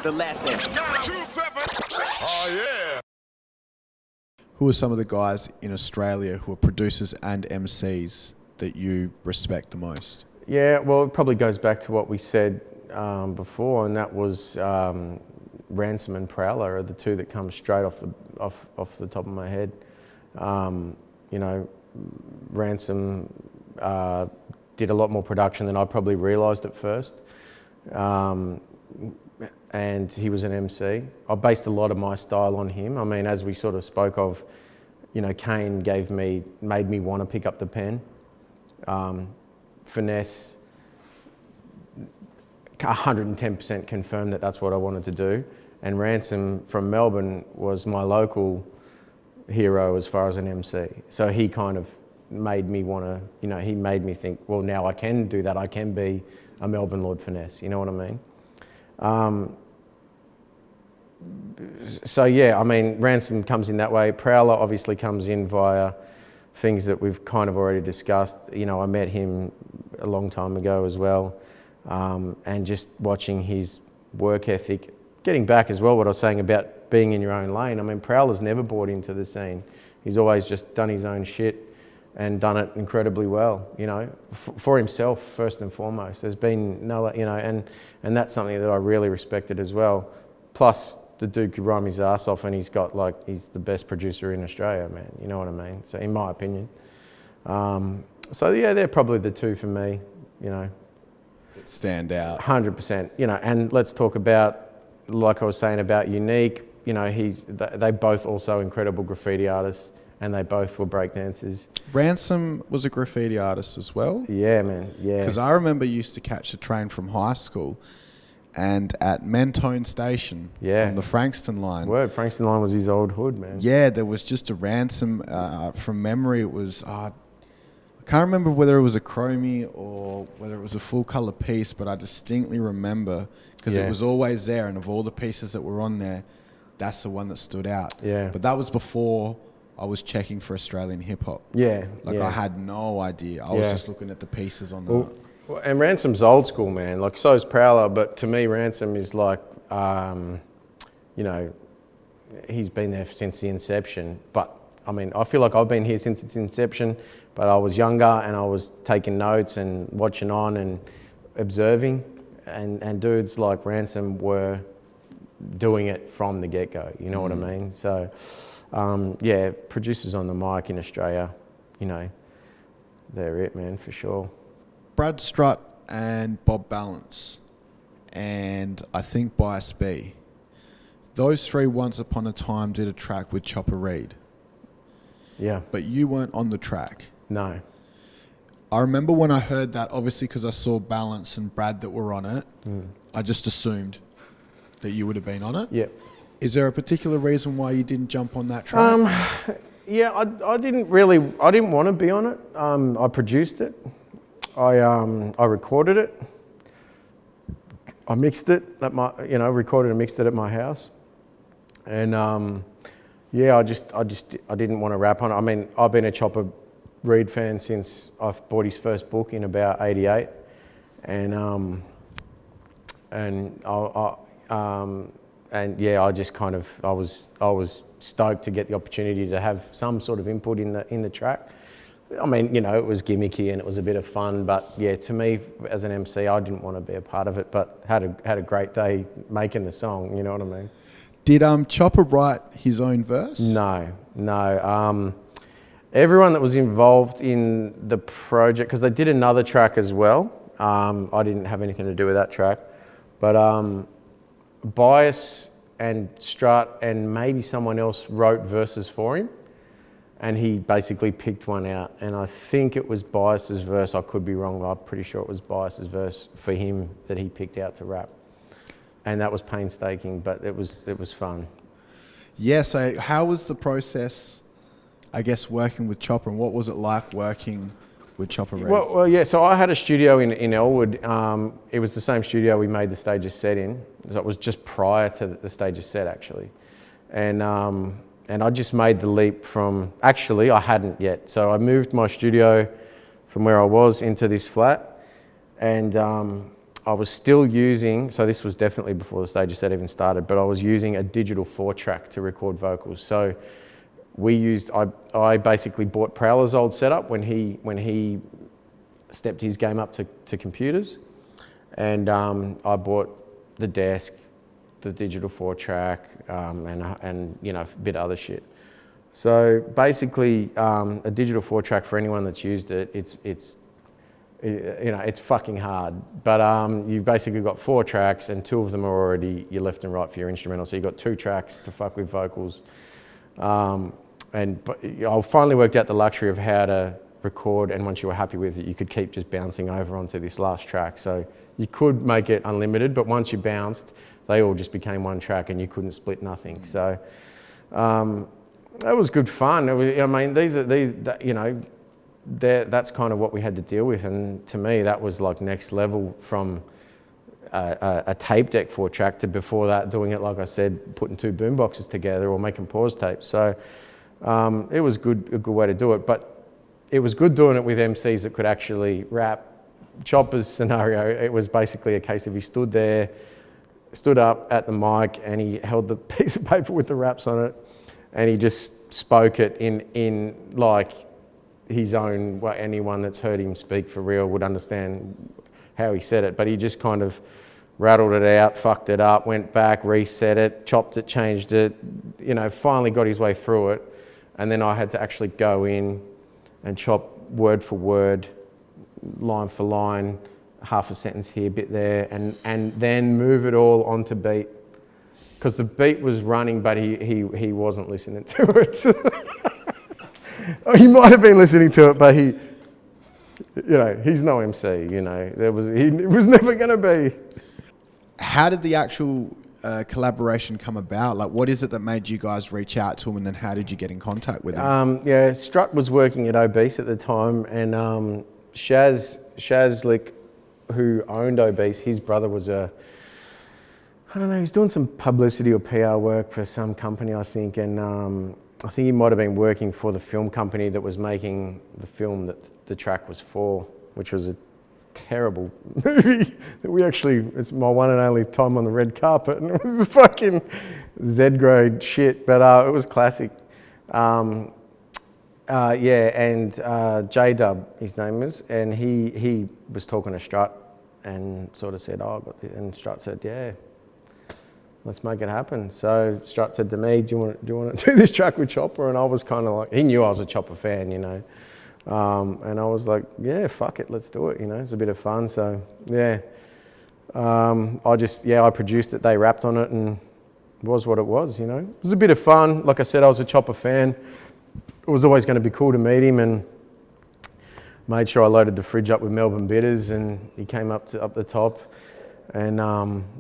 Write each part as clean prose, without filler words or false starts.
The lesson. Oh, yeah. Who are some of the guys in Australia who are producers and MCs that you respect the most? Yeah, well, it probably goes back to what we said before, and that was Ransom and Prowler are the two that come straight off the top of my head. You know, Ransom did a lot more production than I probably realised at first, and he was an MC. I based a lot of my style on him. I mean, as we sort of spoke of, you know, Kane made me want to pick up the pen. Finesse, 110% confirmed that that's what I wanted to do. And Ransom from Melbourne was my local hero as far as an MC. So he kind of made me want to, you know, he made me think, well, now I can do that. I can be a Melbourne Lord Finesse, you know what I mean? So yeah, I mean, Ransom comes in that way. Prowler obviously comes in via things that we've kind of already discussed. You know, I met him a long time ago as well. And just watching his work ethic, getting back as well what I was saying about being in your own lane. I mean, Prowler's never bought into the scene. He's always just done his own shit and done it incredibly well, you know, for himself first and foremost. There's been no, you know, and that's something that I really respected as well. Plus, the dude could rhyme his ass off, and he's the best producer in Australia, man. You know what I mean? So, in my opinion. So yeah, they're probably the two for me, you know. That stand out. 100%, you know, and let's talk about, like I was saying about Unique, you know, they both also incredible graffiti artists, and they both were breakdancers. Ransom was a graffiti artist as well? Yeah, man, yeah. Because I remember used to catch the train from high school, and at Mentone Station on the Frankston line. Frankston line was his old hood, man. Yeah, there was just a Ransom, from memory, it was, I can't remember whether it was a chromie or whether it was a full colour piece, but I distinctly remember, because it was always there, and of all the pieces that were on there, that's the one that stood out. Yeah. But that was before I was checking for Australian hip-hop. Yeah. I had no idea. I was just looking at the pieces on the... Well, and Ransom's old school, man. Like, so is Prowler, but to me, Ransom is like, you know, he's been there since the inception. But, I mean, I feel like I've been here since its inception, but I was younger and I was taking notes and watching on and observing. And dudes like Ransom were doing it from the get-go, you know what I mean? So, yeah, producers on the mic in Australia, you know, they're it, man, for sure. Brad Strut and Bob Balans, and I think Bias B. Those three once upon a time did a track with Chopper Reid. Yeah. But you weren't on the track. No. I remember when I heard that, obviously because I saw Balance and Brad that were on it, I just assumed that you would have been on it. Yeah. Is there a particular reason why you didn't jump on that track? Yeah, I didn't want to be on it. I produced it. I recorded it. I mixed it recorded and mixed it at my house. And yeah, I didn't want to rap on it. I mean, I've been a Chopper Reid fan since I've bought his first book in about '88, and yeah, I just kind of I was stoked to get the opportunity to have some sort of input in the track. I mean, you know, it was gimmicky and it was a bit of fun, but yeah, to me as an MC, I didn't want to be a part of it, but had a great day making the song. You know what I mean? Did Chopper write his own verse? No. Everyone that was involved in the project, because they did another track as well. I didn't have anything to do with that track, but Bias and Strut and maybe someone else wrote verses for him, and he basically picked one out. And I think it was Bias's verse. I could be wrong, but I'm pretty sure it was Bias's verse for him that he picked out to rap. And that was painstaking, but it was fun. Yeah, so how was the process, I guess, working with Chopper, and what was it like working with Chopper Reid? Well, yeah, so I had a studio in Elwood. It was the same studio we made the Stages set in. So it was just prior to the Stages set, actually. And I just made the leap from, actually, I hadn't yet. So I moved my studio from where I was into this flat. And I was still using, so this was definitely before the Stages set even started, but I was using a digital 4-track to record vocals. So I basically bought Prowler's old setup when he stepped his game up to computers, and I bought the desk, the digital 4-track, and you know, a bit of other shit. So basically, a digital 4-track, for anyone that's used it, it's you know, it's fucking hard. But you've basically got 4 tracks, and 2 of them are already your left and right for your instrumental. So you've got 2 tracks to fuck with vocals. But I finally worked out the luxury of how to record, and once you were happy with it, you could keep just bouncing over onto this last track. So you could make it unlimited, but once you bounced, they all just became 1 track, and you couldn't split nothing. So that was good fun. I mean, you know, that's kind of what we had to deal with, and to me that was like next level from a tape deck 4-track to, before that, doing it, like I said, putting 2 boomboxes together or making pause tapes. So it was a good way to do it, but it was good doing it with MCs that could actually rap. Chopper's scenario, it was basically a case of he stood up at the mic, and he held the piece of paper with the raps on it, and he just spoke it in like his own way. Anyone that's heard him speak for real would understand how he said it, but he just kind of rattled it out, fucked it up, went back, reset it, chopped it, changed it, you know, finally got his way through it. And then I had to actually go in and chop word for word, line for line, half a sentence here, bit there, and then move it all onto beat. Because the beat was running, but he wasn't listening to it. He might have been listening to it, but you know, he's no MC, you know. It was never going to be. How did the actual collaboration come about? Like, what is it that made you guys reach out to him, and then how did you get in contact with him? Yeah, Strut was working at Obese at the time, and Shaz Lick, who owned Obese, his brother was I don't know, he was doing some publicity or PR work for some company, I think, and I think he might have been working for the film company that was making the film that the track was for, which was a terrible movie that it's my one and only time on the red carpet, and it was fucking Z-grade shit, but it was classic. Yeah, and J-Dub, his name was, and he was talking to Strut and sort of said, oh, I got this, and Strut said, yeah, let's make it happen. So Strut said to me, do you want to do this track with Chopper? And I was kind of like, he knew I was a Chopper fan, you know. And I was like, yeah, fuck it, let's do it, you know. It's a bit of fun, so yeah. I produced it, they rapped on it, and it was what it was, you know. It was a bit of fun. Like I said, I was a Chopper fan. It was always going to be cool to meet him, and made sure I loaded the fridge up with Melbourne bitters, and he came up the top. And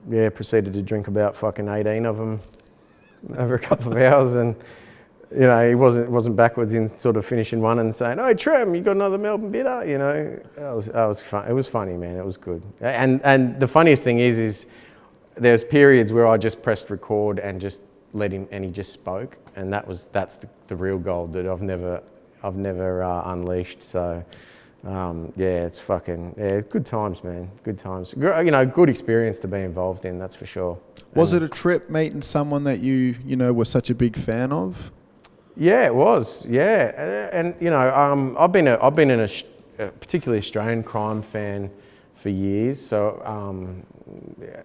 yeah, proceeded to drink about fucking 18 of them over a couple of hours, and you know, he wasn't backwards in sort of finishing one and saying, "Oh, Trem, you got another Melbourne bitter?" You know, that was fun. It was funny, man. It was good. And the funniest thing is there's periods where I just pressed record and just let him, and he just spoke, and that's the real gold that I've never unleashed. So. Yeah, it's fucking, yeah, good times, man. Good times. You know, good experience to be involved in, that's for sure. Was it a trip meeting someone that you know, were such a big fan of? Yeah, it was. Yeah, and you know, I've been a particularly Australian crime fan for years. So,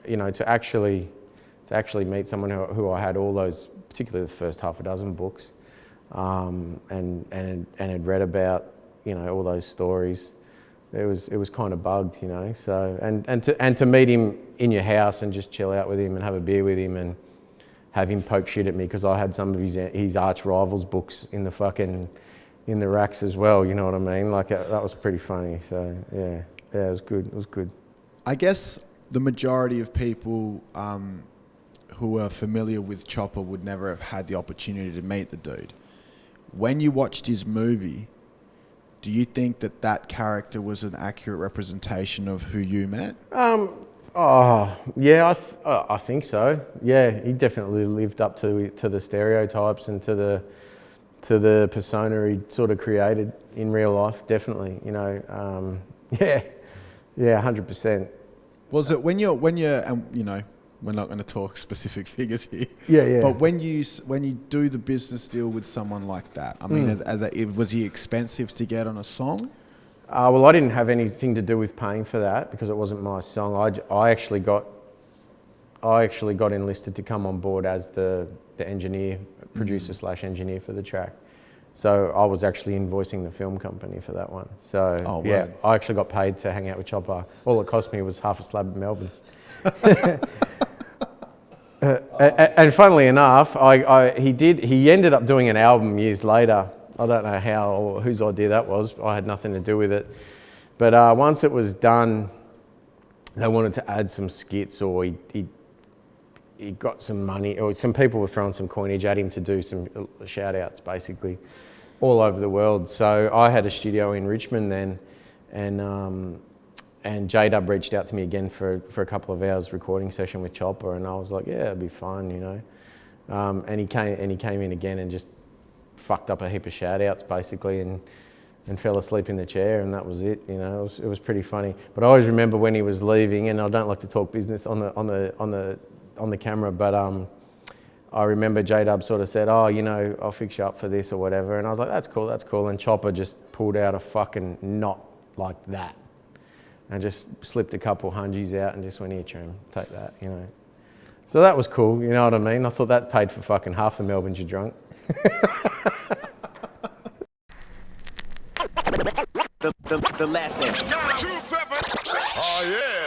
you know, to actually meet someone who I had all those, particularly the first half a dozen books, and had read about, you know, all those stories. It was kind of bugged, you know. So and to meet him in your house and just chill out with him and have a beer with him and have him poke shit at me because I had some of his arch rivals books in the racks as well. You know what I mean? Like that was pretty funny. So yeah, it was good. It was good. I guess the majority of people who are familiar with Chopper would never have had the opportunity to meet the dude. When you watched his movie, do you think that character was an accurate representation of who you met? Oh, yeah, I think so. Yeah, he definitely lived up to the stereotypes and to the persona he sort of created in real life. Definitely, you know. Yeah, 100%. Was it when you're, you know, we're not going to talk specific figures here. Yeah. But when you do the business deal with someone like that, I mean, was he expensive to get on a song? Well, I didn't have anything to do with paying for that because it wasn't my song. I actually got enlisted to come on board as the engineer, producer / engineer for the track. So I was actually invoicing the film company for that one. So yeah, word. I actually got paid to hang out with Chopper. All it cost me was half a slab of Melbourne's. And funnily enough, he ended up doing an album years later. I don't know how or whose idea that was. I had nothing to do with it. But once it was done, they wanted to add some skits, or he got some money, or some people were throwing some coinage at him to do some shout outs basically all over the world. So I had a studio in Richmond then, and J-Dub reached out to me again for a couple of hours recording session with Chopper, and I was like, yeah, it'd be fun, you know. And he came in again and just fucked up a heap of shout outs basically, and fell asleep in the chair, and that was it. You know, it was pretty funny. But I always remember when he was leaving, and I don't like to talk business on the camera, but I remember J-Dub sort of said, oh, you know, I'll fix you up for this or whatever, and I was like, that's cool. And Chopper just pulled out a fucking knot like that, and just slipped a couple hungies out and just went, here, Trem, take that, you know. So that was cool, you know what I mean? I thought that paid for fucking half the Melbournes you drunk. The last 27. Oh yeah.